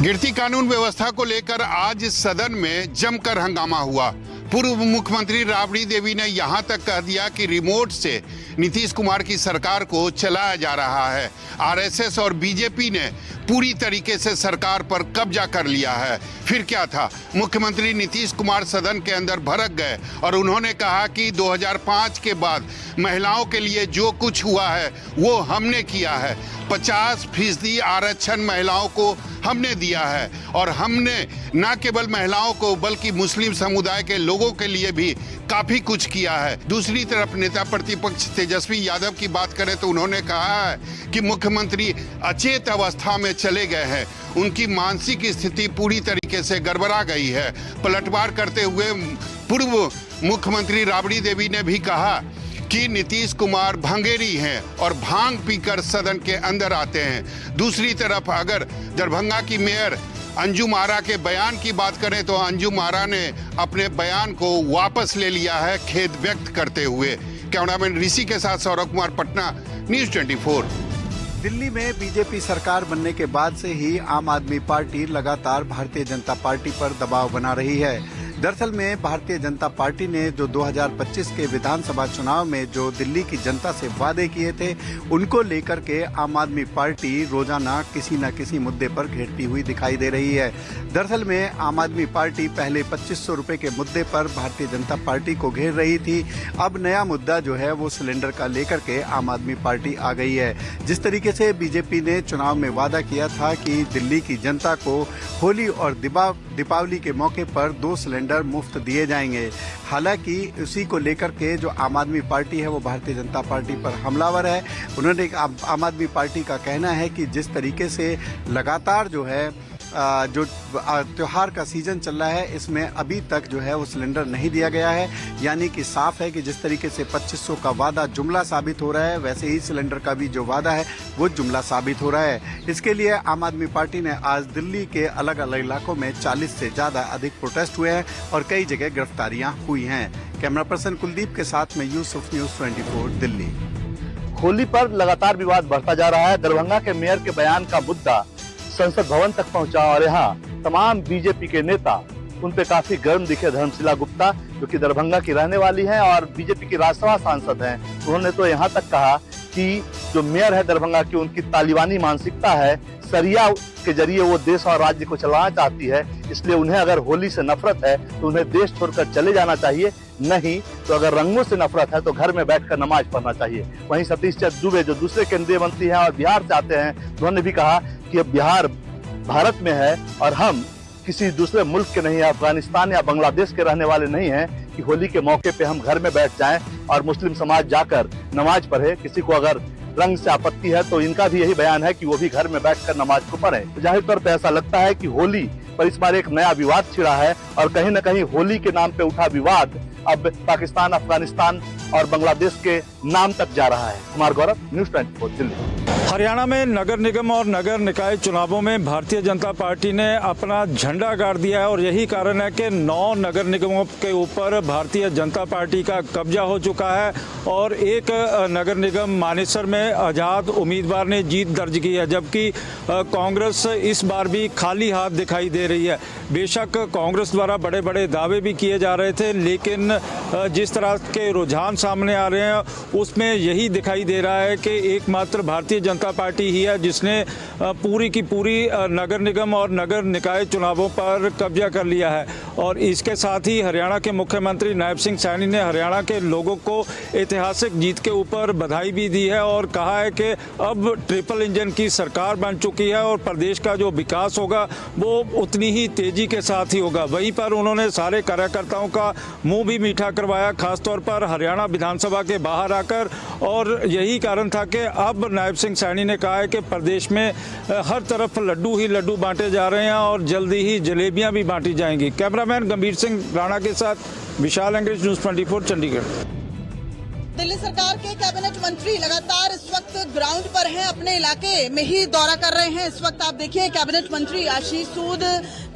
गिरती कानून व्यवस्था को लेकर आज सदन में जमकर हंगामा हुआ। पूर्व मुख्यमंत्री राबड़ी देवी ने यहां तक कह दिया कि रिमोट से नीतीश कुमार की सरकार को चलाया जा रहा है। आरएसएस और बीजेपी ने पूरी तरीके से सरकार पर कब्जा कर लिया है। फिर क्या था, मुख्यमंत्री नीतीश कुमार सदन के अंदर भड़क गए और उन्होंने कहा कि 2005 के बाद महिलाओं के लिए जो कुछ हुआ है वो हमने किया है। 50% आरक्षण महिलाओं को हमने दिया है और हमने न केवल महिलाओं को बल्कि मुस्लिम समुदाय के लोगों के लिए भी काफी कुछ किया है। दूसरी तरफ नेता प्रतिपक्ष तेजस्वी यादव की बात करें तो उन्होंने कहा है कि मुख्यमंत्री अचेत अवस्था में चले गए हैं, उनकी मानसिक स्थिति पूरी तरीके से गड़बड़ा गई है। पलटवार करते हुए पूर्व मुख्यमंत्री राबड़ी देवी ने भी कहा कि नीतीश कुमार भंगेरी हैं और भांग पीकर सदन के अंदर आते हैं। दूसरी तरफ अगर दरभंगा की मेयर अंजुम आरा के बयान की बात करें तो अंजुम आरा ने अपने बयान को वापस ले लिया है, खेद व्यक्त करते हुए। कैमरामैन ऋषि के साथ सौरभ कुमार, पटना, न्यूज़ 24। दिल्ली में बीजेपी सरकार बनने के बाद से ही आम आदमी पार्टी लगातार भारतीय जनता पार्टी पर दबाव बना रही है। दरअसल में भारतीय जनता पार्टी ने जो 2025 के विधानसभा चुनाव में जो दिल्ली की जनता से वादे किए थे, उनको लेकर के आम आदमी पार्टी रोजाना किसी न किसी मुद्दे पर घेरती हुई दिखाई दे रही है। दरअसल में आम आदमी पार्टी पहले 2500 रुपए के मुद्दे पर भारतीय जनता पार्टी को घेर रही थी। अब नया मुद्दा जो है वो सिलेंडर का लेकर के आम आदमी पार्टी आ गई है। जिस तरीके से बीजेपी ने चुनाव में वादा किया था कि दिल्ली की जनता को होली और दीपावली के मौके पर 2 सिलेंडर मुफ्त दिए जाएंगे। हालांकि उसी को लेकर के जो आम आदमी पार्टी है वो भारतीय जनता पार्टी पर हमलावर है। उन्होंने आम आदमी पार्टी का कहना है कि जिस तरीके से लगातार जो है जो त्योहार का सीजन चल रहा है, इसमें अभी तक जो है वो सिलेंडर नहीं दिया गया है। यानी कि साफ है कि जिस तरीके से 2500 का वादा जुमला साबित हो रहा है, वैसे ही सिलेंडर का भी जो वादा है वो जुमला साबित हो रहा है। इसके लिए आम आदमी पार्टी ने आज दिल्ली के अलग अलग इलाकों में 40 से ज्यादा अधिक प्रोटेस्ट हुए हैं और कई जगह गिरफ्तारियां हुई हैं। कैमरा पर्सन कुलदीप के साथ में यूसुफ, न्यूज़ 24 दिल्ली। होली पर लगातार विवाद बढ़ता जा रहा है। दरभंगा के मेयर के बयान का मुद्दा संसद भवन तक पहुंचा और यहाँ तमाम बीजेपी के नेता उन पे काफी गर्म दिखे। धर्मशिला गुप्ता जो कि दरभंगा की रहने वाली हैं और बीजेपी की राज्यसभा सांसद हैं, उन्होंने तो यहाँ तक कहा कि जो मेयर है दरभंगा की, उनकी तालिबानी मानसिकता है। सरिया के जरिए वो देश और राज्य को चलाना चाहती है, इसलिए उन्हें अगर होली से नफरत है तो उन्हें देश छोड़कर चले जाना चाहिए। नहीं तो अगर रंगों से नफरत है तो घर में बैठकर नमाज पढ़ना चाहिए। वहीं सतीश चंद्र दुबे जो दूसरे केंद्रीय मंत्री हैं और बिहार से आते हैं, उन्होंने भी कहा कि अब बिहार भारत में है और हम किसी दूसरे मुल्क के नहीं, अफगानिस्तान या बांग्लादेश के रहने वाले नहीं हैं कि होली के मौके पे हम घर में बैठ जाएं और मुस्लिम समाज जाकर नमाज पढ़े। किसी को अगर रंग से आपत्ति है तो इनका भी यही बयान है कि वो भी घर में बैठकर नमाज को पढ़े। तो जाहिर तौर पे ऐसा लगता है कि होली पर इस बार एक नया विवाद छिड़ा है और कहीं न कहीं होली के नाम पे उठा विवाद अब पाकिस्तान, अफगानिस्तान और बांग्लादेश के नाम तक जा रहा है। कुमार गौरव, न्यूज़ 24 दिल्ली। हरियाणा में नगर निगम और नगर निकाय चुनावों में भारतीय जनता पार्टी ने अपना झंडा गाड़ दिया है और यही कारण है कि 9 नगर निगमों के ऊपर भारतीय जनता पार्टी का कब्जा हो चुका है और एक नगर निगम मानेसर में आजाद उम्मीदवार ने जीत दर्ज की है, जबकि कांग्रेस इस बार भी खाली हाथ दिखाई दे रही है। बेशक कांग्रेस द्वारा बड़े बड़े दावे भी किए जा रहे थे, लेकिन जिस तरह के रुझान सामने आ रहे हैं उसमें यही दिखाई दे रहा है कि एकमात्र भारतीय जनता पार्टी ही है जिसने पूरी की पूरी नगर निगम और नगर निकाय चुनावों पर कब्जा कर लिया है। और इसके साथ ही हरियाणा के मुख्यमंत्री नायब सिंह सैनी ने हरियाणा के लोगों को ऐतिहासिक जीत के ऊपर बधाई भी दी है और कहा है कि अब ट्रिपल इंजन की सरकार बन चुकी है और प्रदेश का जो विकास होगा वो उतनी ही तेजी के साथ ही होगा। वहीं पर उन्होंने सारे कार्यकर्ताओं का मुंह भी मीठा करवाया, खासतौर पर हरियाणा विधानसभा के बाहर आकर। और यही कारण था कि अब नायब सिंह सैनी ने कहा है कि प्रदेश में हर तरफ लड्डू ही लड्डू बांटे जा रहे हैं और जल्दी ही जलेबियां भी बांटी जाएंगी। कैमरामैन गंभीर सिंह राणा के साथ विशाल अंग्रेज, न्यूज़ 24 चंडीगढ़। दिल्ली सरकार के कैबिनेट मंत्री लगातार इस वक्त ग्राउंड पर हैं, अपने इलाके में ही दौरा कर रहे हैं। इस वक्त आप देखिए कैबिनेट मंत्री आशीष सूद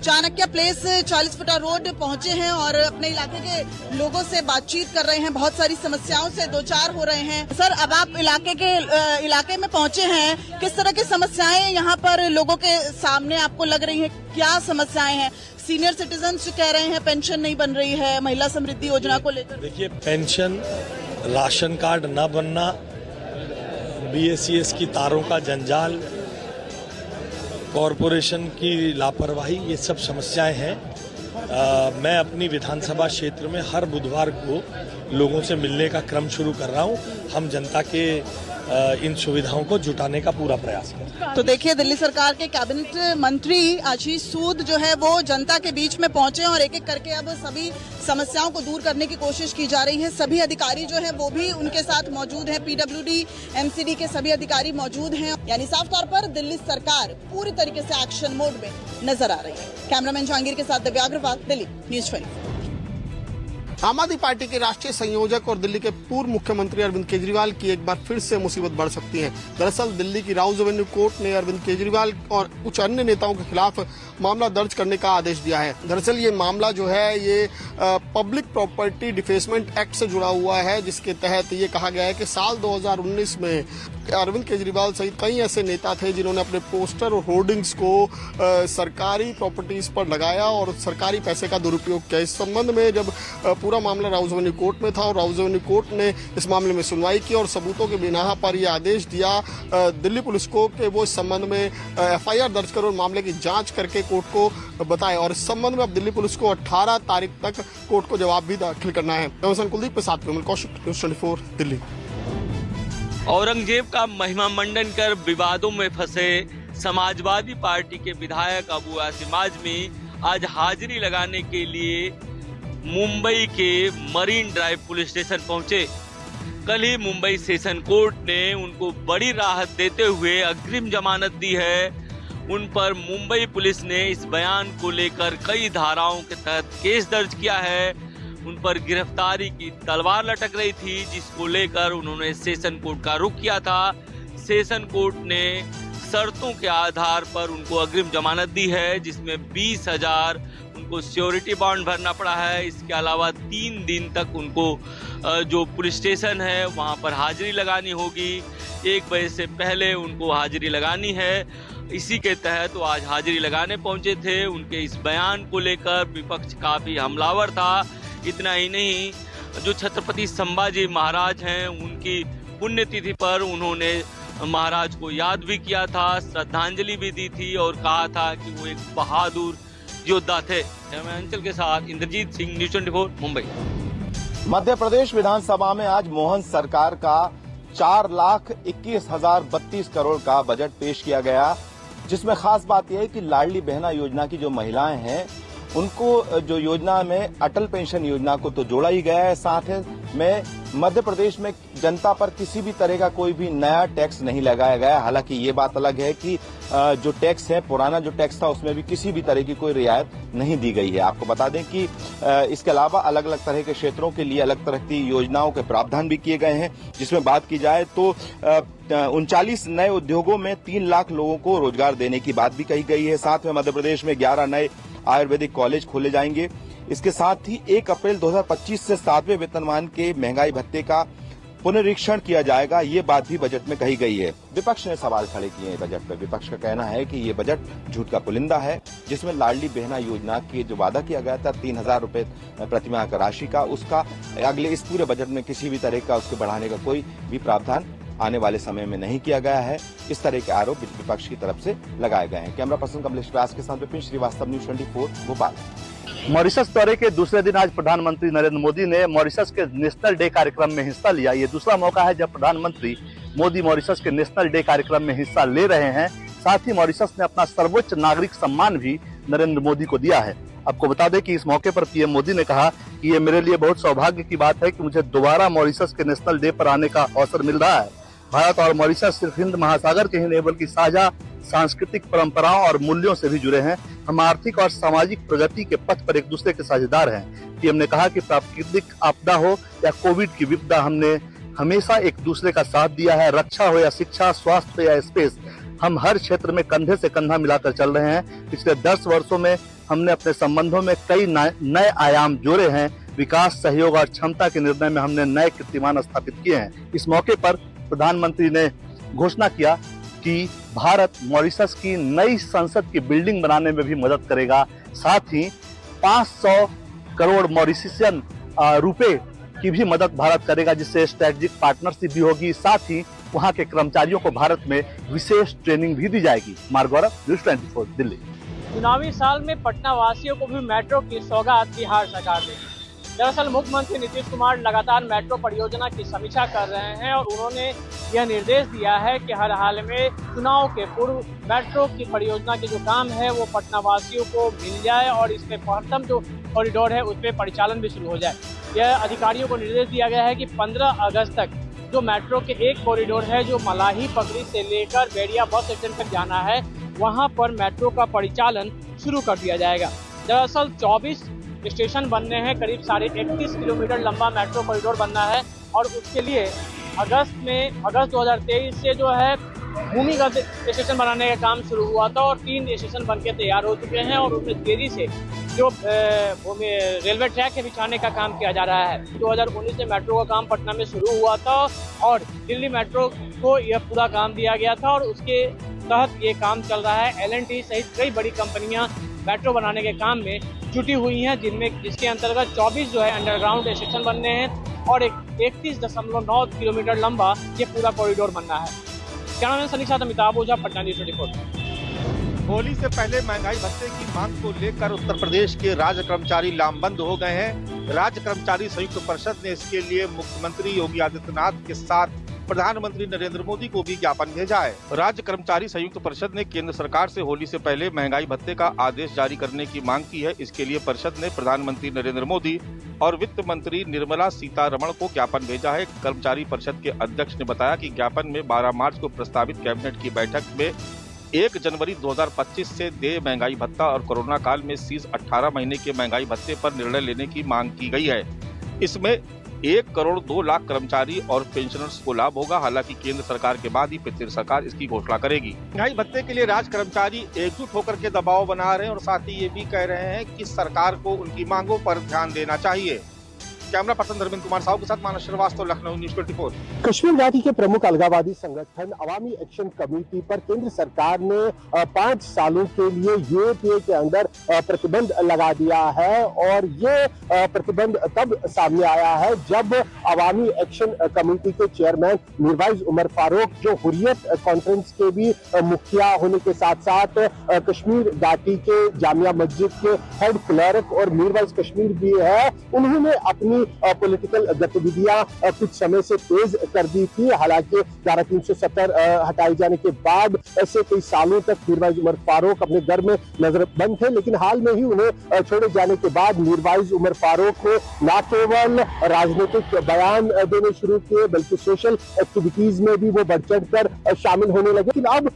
चाणक्य प्लेस 40 फुटा रोड पहुंचे हैं और अपने इलाके के लोगों से बातचीत कर रहे हैं, बहुत सारी समस्याओं से दो चार हो रहे हैं। सर, अब आप इलाके में पहुंचे हैं, किस तरह की समस्याएं यहाँ पर लोगों के सामने आपको लग रही हैं? क्या समस्याएं हैं? सीनियर सिटीजन कह रहे हैं पेंशन नहीं बन रही है, महिला समृद्धि योजना को लेकर। देखिए, पेंशन, राशन कार्ड न बनना, BSES की तारों का जंजाल, कॉरपोरेशन की लापरवाही, ये सब समस्याएं हैं। मैं अपनी विधानसभा क्षेत्र में हर बुधवार को लोगों से मिलने का क्रम शुरू कर रहा हूं। हम जनता के इन सुविधाओं को जुटाने का पूरा प्रयास करें। तो देखिए, दिल्ली सरकार के कैबिनेट मंत्री आशीष सूद जो है वो जनता के बीच में पहुंचे और एक एक करके अब सभी समस्याओं को दूर करने की कोशिश की जा रही है। सभी अधिकारी जो है वो भी उनके साथ मौजूद हैं, PWD, MCD के सभी अधिकारी मौजूद हैं। यानी साफ तौर पर दिल्ली सरकार पूरी तरीके से एक्शन मोड में नजर आ रही है। कैमरामैन जहांगीर के साथ दिव्या अग्रवाल, दिल्ली न्यूज 24। आम आदमी पार्टी के राष्ट्रीय संयोजक और दिल्ली के पूर्व मुख्यमंत्री अरविंद केजरीवाल की एक बार फिर से मुसीबत बढ़ सकती है। दरअसल दिल्ली की राउज एवेन्यू कोर्ट ने अरविंद केजरीवाल और कुछ अन्य नेताओं के खिलाफ मामला दर्ज करने का आदेश दिया है। दरअसल ये मामला जो है ये पब्लिक प्रॉपर्टी डिफेसमेंट एक्ट से जुड़ा हुआ है, जिसके तहत ये कहा गया है कि साल 2019 में अरविंद केजरीवाल सहित कई ऐसे नेता थे जिन्होंने अपने पोस्टर और होर्डिंग्स को सरकारी प्रॉपर्टीज पर लगाया और सरकारी पैसे का दुरुपयोग किया। इस संबंध में जब पूरा मामला राउज एवेन्यू कोर्ट में था और राउज एवेन्यू कोर्ट ने इस मामले में सुनवाई की और सबूतों के बिना पर यह आदेश दिया दिल्ली पुलिस को कि वो इस संबंध में FIR दर्ज करो और मामले की जांच करके कोर्ट को बताए। और इस संबंध में अब दिल्ली पुलिस को 18 तारीख तक कोर्ट को जवाब भी दाखिल करना है। कुलदीप के साथ विमल कौशिक, न्यूज़ 24 दिल्ली। औरंगजेब का महिमा मंडन कर विवादों में फंसे समाजवादी पार्टी के विधायक अबू आसिम आजमी आज हाजिरी लगाने के लिए मुंबई के मरीन ड्राइव पुलिस स्टेशन पहुंचे। कल ही मुंबई सेशन कोर्ट ने उनको बड़ी राहत देते हुए अग्रिम जमानत दी है। उन पर मुंबई पुलिस ने इस बयान को लेकर कई धाराओं के तहत केस दर्ज किया है। उन पर गिरफ्तारी की तलवार लटक रही थी, जिसको लेकर उन्होंने सेशन कोर्ट का रुख किया था। सेशन कोर्ट ने शर्तों के आधार पर उनको अग्रिम जमानत दी है, जिसमें 20,000 उनको सिक्योरिटी बॉन्ड भरना पड़ा है। इसके अलावा 3 दिन तक उनको जो पुलिस स्टेशन है वहां पर हाजिरी लगानी होगी। 1 बजे से पहले उनको हाजिरी लगानी है। इसी के तहत वो आज हाजिरी लगाने पहुंचे थे। उनके इस बयान को लेकर विपक्ष काफी हमलावर था। इतना ही नहीं, जो छत्रपति संभाजी महाराज हैं उनकी पुण्यतिथि पर उन्होंने महाराज को याद भी किया था, श्रद्धांजलि भी दी थी और कहा था कि वो एक बहादुर योद्धा थे। अंचल के साथ इंद्रजीत सिंह, न्यूज़ 24 मुंबई। मध्य प्रदेश विधानसभा में आज मोहन सरकार का 4,21,032 करोड़ का बजट पेश किया गया, जिसमें खास बात यह है कि लाडली बहना योजना की जो महिलाएं हैं उनको जो योजना में अटल पेंशन योजना को तो जोड़ा ही गया है। साथ में मध्य प्रदेश में जनता पर किसी भी तरह का कोई भी नया टैक्स नहीं लगाया गया। हालांकि ये बात अलग है कि जो टैक्स है, पुराना जो टैक्स था उसमें भी किसी भी तरह की कोई रियायत नहीं दी गई है। आपको बता दें कि इसके अलावा अलग अलग तरह के क्षेत्रों के लिए अलग तरह की योजनाओं के प्रावधान भी किए गए हैं। जिसमें बात की जाए तो 39 नए उद्योगों में 3 लाख लोगों को रोजगार देने की बात भी कही गई है। साथ में मध्य प्रदेश में 11 नए आयुर्वेदिक कॉलेज खोले जाएंगे। इसके साथ ही 1 अप्रैल 2025 से 7वें वेतनमान के महंगाई भत्ते का पुनरीक्षण किया जाएगा। ये बात भी बजट में कही गई है। विपक्ष ने सवाल खड़े किए हैं बजट पर। विपक्ष का कहना है कि ये बजट झूठ का पुलिंदा है, जिसमें लाडली बहना योजना की जो वादा किया गया था 3,000 रुपए प्रतिमाह का राशि का, उसका अगले इस पूरे बजट में किसी भी तरह का उसके बढ़ाने का कोई भी प्रावधान आने वाले समय में नहीं किया गया है। इस तरह के आरोप विपक्ष की तरफ से लगाए गए हैं। कैमरा पर्सन कमलेश व्यास के साथ विपिन श्रीवास्तव, न्यूज़ 24 भोपाल। मॉरिशस दौरे के दूसरे दिन आज प्रधानमंत्री नरेंद्र मोदी ने मॉरिशस के नेशनल डे कार्यक्रम में हिस्सा लिया। ये दूसरा मौका है जब प्रधानमंत्री मोदी मॉरिशस के नेशनल डे कार्यक्रम में हिस्सा ले रहे हैं। साथ ही मॉरिशस ने अपना सर्वोच्च नागरिक सम्मान भी नरेंद्र मोदी को दिया है। आपको बता दें कि इस मौके पर पीएम मोदी ने कहा कि ये मेरे लिए बहुत सौभाग्य की बात है कि मुझे दोबारा मॉरिशस के नेशनल डे पर आने का अवसर मिल रहा है। भारत और मॉरिशस सिर्फ हिंद महासागर के ही नहीं बल्कि साझा सांस्कृतिक परंपराओं और मूल्यों से भी जुड़े हैं। हम आर्थिक और सामाजिक प्रगति के पथ पर एक दूसरे के साझेदार हैं। पीएम ने कहा कि प्राकृतिक आपदा हो या कोविड की विपदा, हमने हमेशा एक दूसरे का साथ दिया है। रक्षा हो या शिक्षा, स्वास्थ्य हो या स्पेस, हम हर क्षेत्र में कंधे से कंधा मिलाकर चल रहे हैं। पिछले 10 वर्षों में हमने अपने संबंधों में कई नए आयाम जोड़े हैं। विकास, सहयोग और क्षमता के निर्णय में हमने नए कीर्तिमान स्थापित किए हैं। इस मौके पर प्रधानमंत्री ने घोषणा किया कि भारत मॉरिशस की नई संसद की बिल्डिंग बनाने में भी मदद करेगा। साथ ही 500 करोड़ मॉरिशियन रुपए की भी मदद भारत करेगा, जिससे स्ट्रेटेजिक पार्टनरशिप भी होगी। साथ ही वहां के कर्मचारियों को भारत में विशेष ट्रेनिंग भी दी जाएगी। मार्गौरव, न्यूज़ 24 दिल्ली। चुनावी साल में पटना वासियों को भी मेट्रो की सौगात बिहार सरकार देगी। दरअसल मुख्यमंत्री नीतीश कुमार लगातार मेट्रो परियोजना की समीक्षा कर रहे हैं और उन्होंने यह निर्देश दिया है कि हर हाल में चुनाव के पूर्व मेट्रो की परियोजना के जो काम है वो पटना वासियों को मिल जाए और इसमें प्रथम जो कॉरिडोर है उस पर परिचालन भी शुरू हो जाए। यह अधिकारियों को निर्देश दिया गया है कि 15 अगस्त तक जो मेट्रो के एक कॉरिडोर है जो मलाही पगड़ी से लेकर बेड़िया बस स्टैंड तक जाना है, वहां पर मेट्रो का परिचालन शुरू कर दिया जाएगा। दरअसल 24 स्टेशन बनने हैं, करीब 31.5 किलोमीटर लंबा मेट्रो कॉरिडोर बनना है और उसके लिए अगस्त 2023 से जो है भूमिगत स्टेशन बनाने का काम शुरू हुआ था और 3 स्टेशन बनके तैयार हो चुके हैं और उसमें देरी से जो रेलवे ट्रैक के बिछाने का काम किया जा रहा है। 2019 में मेट्रो का काम पटना में शुरू हुआ था और दिल्ली मेट्रो को यह पूरा काम दिया गया था और उसके तहत ये काम चल रहा है। L&T सहित कई बड़ी कंपनियां मेट्रो बनाने के काम में जुटी हुई हैं, जिसके अंतर्गत 24 जो है अंडरग्राउंड स्टेशन बनने हैं और 31.9 किलोमीटर लंबा ये पूरा कॉरिडोर बनना है। कैमरामैन सनी साथ अमिताभ ओझा, पटना न्यूज़ 24। होली से पहले महंगाई भत्ते की मांग को लेकर उत्तर प्रदेश के राज्य कर्मचारी लामबंद हो गए हैं। राज्य कर्मचारी संयुक्त परिषद ने इसके लिए मुख्यमंत्री योगी आदित्यनाथ के साथ प्रधानमंत्री नरेंद्र मोदी को भी ज्ञापन भेजा है। राज्य कर्मचारी संयुक्त परिषद ने केंद्र सरकार से होली से पहले महंगाई भत्ते का आदेश जारी करने की मांग की है। इसके लिए परिषद ने प्रधानमंत्री नरेंद्र मोदी और वित्त मंत्री निर्मला सीतारमण को ज्ञापन भेजा है। कर्मचारी परिषद के अध्यक्ष ने बताया कि ज्ञापन में 12 मार्च को प्रस्तावित कैबिनेट की बैठक में 1 जनवरी 2025 से देय महंगाई भत्ता और कोरोना काल में शेष 18 महीने के महंगाई भत्ते पर निर्णय लेने की मांग की गई है। इसमें 1 करोड़ 2 लाख कर्मचारी और पेंशनर्स को लाभ होगा। हालांकि केंद्र सरकार के बाद ही प्रदेश सरकार इसकी घोषणा करेगी। महंगाई भत्ते के लिए राज्य कर्मचारी एकजुट होकर के दबाव बना रहे हैं और साथ ही ये भी कह रहे हैं कि सरकार को उनकी मांगों पर ध्यान देना चाहिए। कैमरा पर्सन धर्मेंद्र कुमार साहू के साथ मानस श्रीवास्तव, लखनऊ, न्यूज़ 24। कश्मीर घाटी के प्रमुख अलगाववादी संगठन अवामी एक्शन कमेटी पर केंद्र सरकार ने 5 सालों के लिए यूएपीए के अंदर प्रतिबंध लगा दिया है और ये प्रतिबंध तब सामने आया है जब अवामी एक्शन कमेटी के चेयरमैन मीरवाइज उमर फारूक, जो हुर्रियत कॉन्फ्रेंस के भी मुखिया होने के साथ साथ कश्मीर घाटी के जामिया मस्जिद के हेड क्लर्क और मीरवाइज कश्मीर भी है, उन्होंने अपनी पॉलिटिकल गतिविधियां कुछ समय से तेज कर दी थी। हालांकि धारा 370 हटाए जाने के बाद ऐसे कई सालों तक मीरवाइज उमर फारूक अपने घर में नजरबंद थे, लेकिन हाल में ही उन्हें छोड़े जाने के बाद मीरवाइज उमर फारूक को न केवल राजनीतिक बयान देने शुरू किए बल्कि सोशल एक्टिविटीज में भी वो बढ़ चढ़ कर शामिल होने लगे। लेकिन अब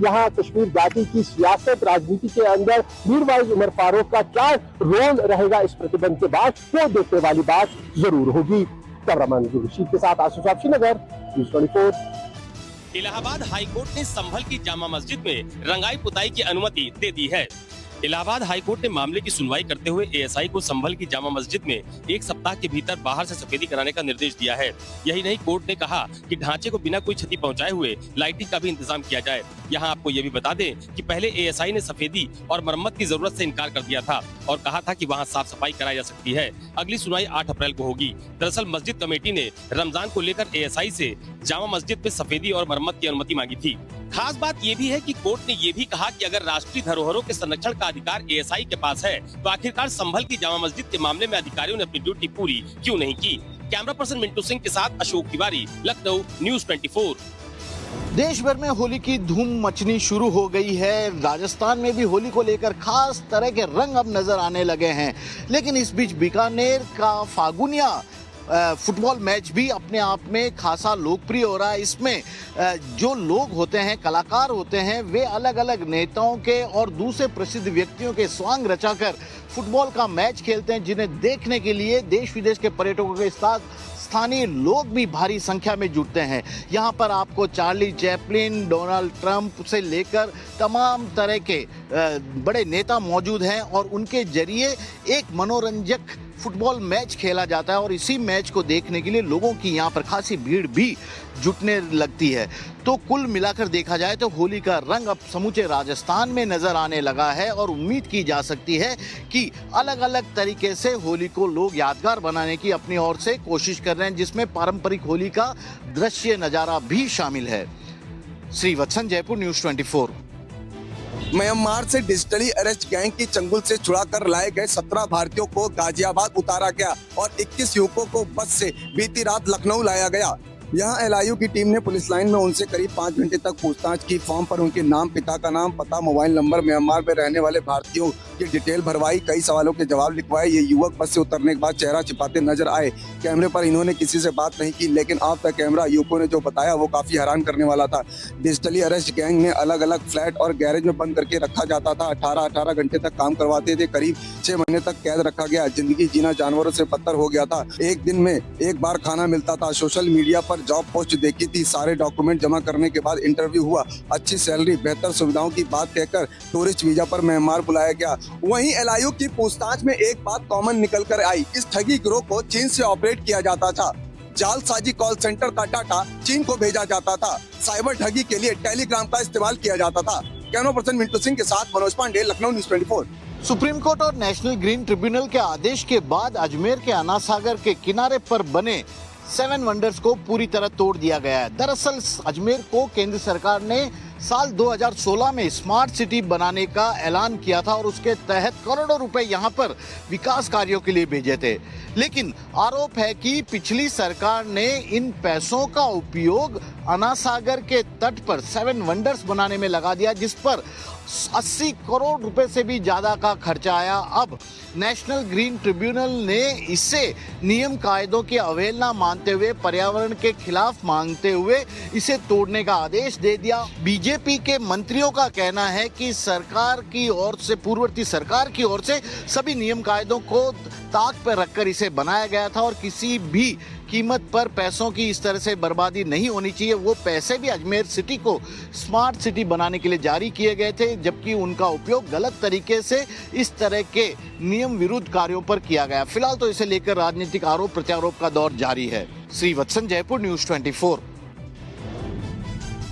यहाँ कश्मीर घाटी की सियासत राजनीति के अंदर मीरवाइज उमर फारूक का क्या रोल रहेगा इस प्रतिबंध के बाद, वो देखने वाली बात जरूर होगी। कैमरामैन रशीद के साथ आशीष श्रीनगर, न्यूज़ 24। इलाहाबाद हाईकोर्ट ने संभल की जामा मस्जिद में रंगाई पुताई की अनुमति दे दी है। इलाहाबाद हाईकोर्ट ने मामले की सुनवाई करते हुए एएसआई को संभल की जामा मस्जिद में 1 सप्ताह के भीतर बाहर से सफेदी कराने का निर्देश दिया है। यही नहीं, कोर्ट ने कहा कि ढांचे को बिना कोई क्षति पहुंचाए हुए लाइटिंग का भी इंतजाम किया जाए। यहां आपको ये भी बता दें कि पहले एएसआई ने सफेदी और मरम्मत की जरूरत से इनकार कर दिया था और कहा था कि वहां साफ सफाई कराई जा सकती है। अगली सुनवाई 8 अप्रैल को होगी। दरअसल मस्जिद कमेटी ने रमजान को लेकर एएसआई से जामा मस्जिद में सफेदी और मरम्मत की अनुमति मांगी थी। खास बात ये भी है कि कोर्ट ने ये भी कहा कि अगर राष्ट्रीय धरोहरों के संरक्षण का अधिकार एएसआई के पास है तो आखिरकार संभल की जामा मस्जिद के मामले में अधिकारियों ने अपनी ड्यूटी पूरी क्यों नहीं की। कैमरा पर्सन मिंटू सिंह के साथ अशोक तिवारी, लखनऊ, न्यूज़ 24। देश भर में होली की धूम मचनी शुरू हो गई है। राजस्थान में भी होली को लेकर खास तरह के रंग अब नजर आने लगे हैं। लेकिन इस बीच बीकानेर का फागुनिया फुटबॉल मैच भी अपने आप में खासा लोकप्रिय हो रहा है। इसमें जो लोग होते हैं, कलाकार होते हैं, वे अलग अलग नेताओं के और दूसरे प्रसिद्ध व्यक्तियों के स्वांग रचाकर फुटबॉल का मैच खेलते हैं, जिन्हें देखने के लिए देश विदेश के पर्यटकों के साथ स्थानीय लोग भी भारी संख्या में जुटते हैं। यहाँ पर आपको चार्ली चैपलिन, डोनाल्ड ट्रंप से लेकर तमाम तरह के बड़े नेता मौजूद हैं और उनके जरिए एक मनोरंजक फुटबॉल मैच खेला जाता है और इसी मैच को देखने के लिए लोगों की यहाँ पर खासी भीड़ भी जुटने लगती है। तो कुल मिलाकर देखा जाए तो होली का रंग अब समूचे राजस्थान में नजर आने लगा है और उम्मीद की जा सकती है कि अलग अलग तरीके से होली को लोग यादगार बनाने की अपनी ओर से कोशिश कर रहे हैं, जिसमें पारंपरिक होली का दृश्य नजारा भी शामिल है। श्रीवत्सन, जयपुर, न्यूज़ 24। म्यांमार से डिजिटली अरेस्ट गैंग की चंगुल से छुड़ाकर लाए गए 17 भारतीयों को गाजियाबाद उतारा गया और 21 युवकों को बस से बीती रात लखनऊ लाया गया। यहाँ एलआईयू की टीम ने पुलिस लाइन में उनसे करीब 5 घंटे तक पूछताछ की। फॉर्म पर उनके नाम, पिता का नाम, पता, मोबाइल नंबर, म्यांमार में रहने वाले भारतीयों की डिटेल भरवाई, कई सवालों के जवाब लिखवाए। ये युवक बस से उतरने के बाद चेहरा छिपाते नजर आए। कैमरे पर इन्होंने किसी से बात नहीं की, लेकिन ऑफ द कैमरा युवकों ने जो बताया वो काफी हैरान करने वाला था। डिजिटली अरेस्ट गैंग ने अलग अलग फ्लैट और गैरेज में बंद करके रखा जाता था। 18 घंटे तक काम करवाते थे। करीब 6 महीने तक कैद रखा गया। जिंदगी जीना जानवरों से बदतर हो गया था। एक दिन में एक बार खाना मिलता था। सोशल मीडिया पर जॉब पोस्ट देखी थी। सारे डॉक्यूमेंट जमा करने के बाद इंटरव्यू हुआ। अच्छी सैलरी, बेहतर सुविधाओं की बात कहकर टूरिस्ट वीजा पर म्यांमार बुलाया गया। वहीं एलआईयू की पूछताछ में एक बात कॉमन निकल कर आई। इस ठगी गिरोह को चीन से ऑपरेट किया जाता था। जालसाजी कॉल सेंटर का डाटा चीन को भेजा जाता था। साइबर ठगी के लिए टेलीग्राम का इस्तेमाल किया जाता था। कैमरा पर्सन मिंटू सिंह के साथ Manoj Pandey, Lucknow, news 24। Supreme court और नेशनल ग्रीन ट्रिब्यूनल के आदेश के बाद अजमेर के अन्ना सागर के किनारे पर बने 7 वंडर्स को पूरी तरह तोड़ दिया गया है। दरअसल अजमेर को केंद्र सरकार ने साल 2016 में स्मार्ट सिटी बनाने का ऐलान किया था और उसके तहत करोड़ों रुपए यहां पर विकास कार्यों के लिए भेजे थे। लेकिन आरोप है कि पिछली सरकार ने इन पैसों का उपयोग अन्ना सागर के तट पर 7 वंडर्स बनाने में लगा दिया, जिस पर 80 करोड़ रुपए से भी ज्यादा का खर्चा आया। अब नेशनल ग्रीन ट्रिब्यूनल ने इसे नियम कायदों की अवहेलना मानते हुए, पर्यावरण के खिलाफ मांगते हुए इसे तोड़ने का आदेश दे दिया। बीजेपी के मंत्रियों का कहना है कि सरकार की ओर से, पूर्ववर्ती सरकार की ओर से सभी नियम कायदों को ताक पर रखकर इसे बनाया गया था और किसी भी कीमत पर पैसों की इस तरह से बर्बादी नहीं होनी चाहिए। वो पैसे भी अजमेर सिटी को स्मार्ट सिटी बनाने के लिए जारी किए गए थे, जबकि उनका उपयोग गलत तरीके से इस तरह के नियम विरुद्ध कार्यों पर किया गया। फिलहाल तो इसे लेकर राजनीतिक आरोप प्रत्यारोप का दौर जारी है। श्रीवत्सन, जयपुर, न्यूज़ 24।